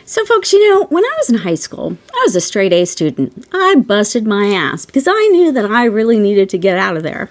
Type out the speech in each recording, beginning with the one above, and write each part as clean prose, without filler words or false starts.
So folks, when I was in high school, I was a straight A student. I busted my ass because I knew that I really needed to get out of there.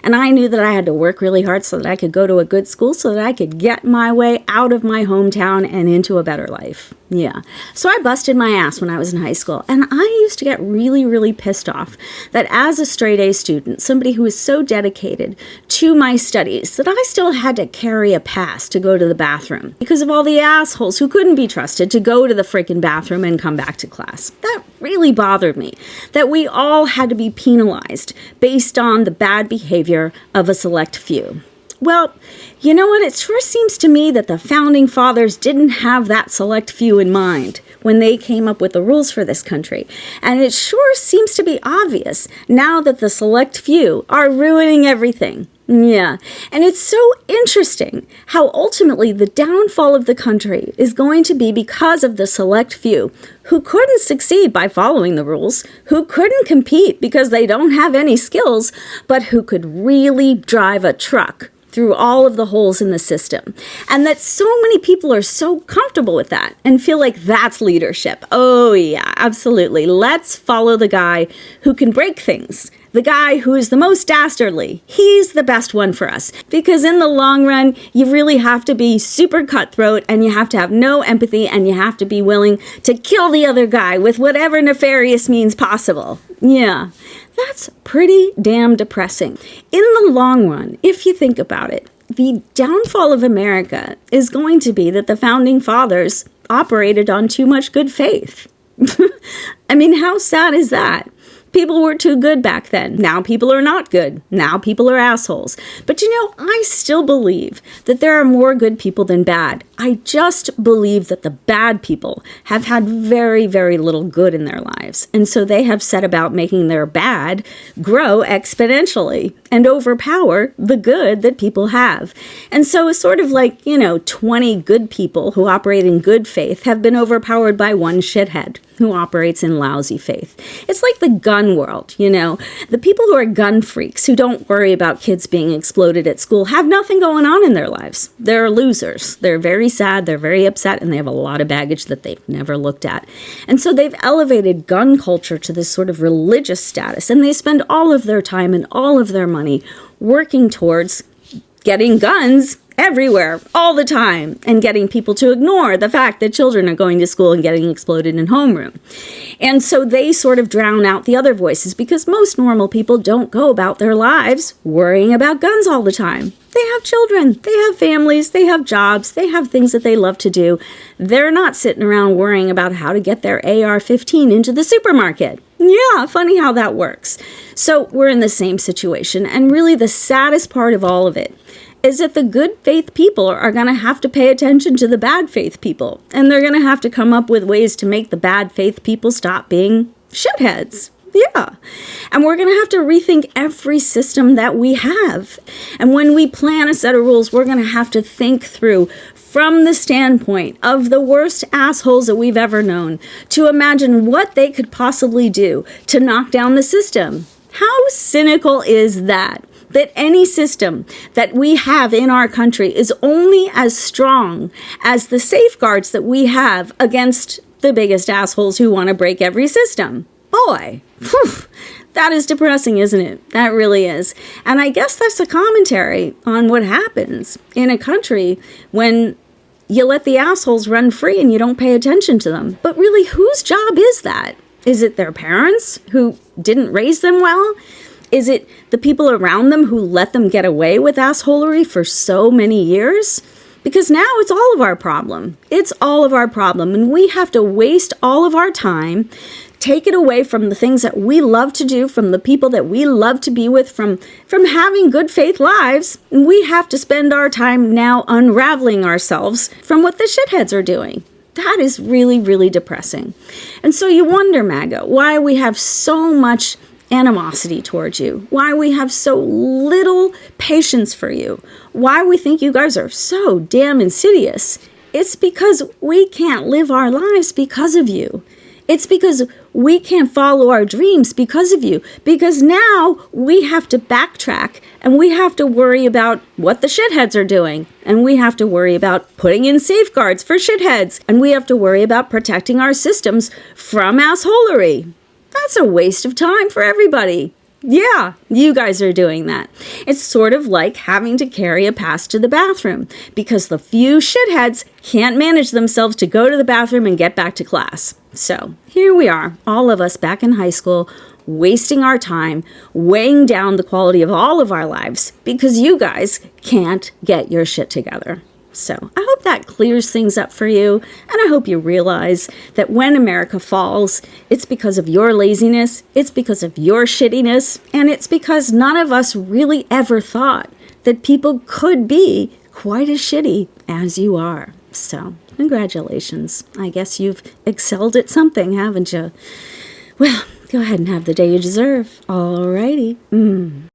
And I knew that I had to work really hard so that I could go to a good school so that I could get my way out of my hometown and into a better life. Yeah. So I busted my ass when I was in high school. And I used to get really, really pissed off that as a straight A student, somebody who was so dedicated to my studies, that I still had to carry a pass to go to the bathroom because of all the assholes who couldn't be trusted to go to the freaking bathroom and come back to class. That really bothered me, that we all had to be penalized based on the bad behavior of a select few. Well, you know what? It sure seems to me that the founding fathers didn't have that select few in mind when they came up with the rules for this country. And it sure seems to be obvious now that the select few are ruining everything. Yeah, and it's so interesting how ultimately the downfall of the country is going to be because of the select few who couldn't succeed by following the rules, who couldn't compete because they don't have any skills, but who could really drive a truck through all of the holes in the system. And that so many people are so comfortable with that and feel like that's leadership. Oh yeah, absolutely. Let's follow the guy who can break things. The guy who is the most dastardly. He's the best one for us. Because in the long run, you really have to be super cutthroat and you have to have no empathy and you have to be willing to kill the other guy with whatever nefarious means possible. Yeah, that's pretty damn depressing. In the long run, if you think about it, the downfall of America is going to be that the founding fathers operated on too much good faith. I mean, how sad is that? People were too good back then. Now people are not good. Now people are assholes. But I still believe that there are more good people than bad. I just believe that the bad people have had very, very little good in their lives. And so they have set about making their bad grow exponentially and overpower the good that people have. And so it's sort of like, 20 good people who operate in good faith have been overpowered by one shithead who operates in lousy faith. It's like the gun world, The people who are gun freaks, who don't worry about kids being exploded at school, have nothing going on in their lives. They're losers. They're very sad, they're very upset, and they have a lot of baggage that they've never looked at. And so they've elevated gun culture to this sort of religious status, and they spend all of their time and all of their money working towards getting guns everywhere, all the time, and getting people to ignore the fact that children are going to school and getting exploded in homeroom. And so they sort of drown out the other voices because most normal people don't go about their lives worrying about guns all the time. They have children, they have families, they have jobs, they have things that they love to do. They're not sitting around worrying about how to get their AR-15 into the supermarket. Yeah, funny how that works. So we're in the same situation, and really the saddest part of all of it is that the good faith people are going to have to pay attention to the bad faith people. And they're going to have to come up with ways to make the bad faith people stop being shitheads. Yeah. And we're going to have to rethink every system that we have. And when we plan a set of rules, we're going to have to think through from the standpoint of the worst assholes that we've ever known to imagine what they could possibly do to knock down the system. How cynical is that? That any system that we have in our country is only as strong as the safeguards that we have against the biggest assholes who want to break every system. Boy, that is depressing, isn't it? That really is. And I guess that's a commentary on what happens in a country when you let the assholes run free and you don't pay attention to them. But really, whose job is that? Is it their parents who didn't raise them well? Is it the people around them who let them get away with assholery for so many years? Because now it's all of our problem. It's all of our problem. And we have to waste all of our time, take it away from the things that we love to do, from the people that we love to be with, from having good faith lives. And we have to spend our time now unraveling ourselves from what the shitheads are doing. That is really, really depressing. And so you wonder, MAGA, why we have so much animosity towards you, why we have so little patience for you, why we think you guys are so damn insidious. It's because we can't live our lives because of you. It's because we can't follow our dreams because of you. Because now we have to backtrack and we have to worry about what the shitheads are doing. And we have to worry about putting in safeguards for shitheads. And we have to worry about protecting our systems from assholery. That's a waste of time for everybody. Yeah, you guys are doing that. It's sort of like having to carry a pass to the bathroom because the few shitheads can't manage themselves to go to the bathroom and get back to class. So here we are, all of us back in high school, wasting our time, weighing down the quality of all of our lives because you guys can't get your shit together. So I hope that clears things up for you, and I hope you realize that when America falls, it's because of your laziness, it's because of your shittiness, and it's because none of us really ever thought that people could be quite as shitty as you are. So congratulations. I guess you've excelled at something, haven't you? Well, go ahead and have the day you deserve. Alrighty.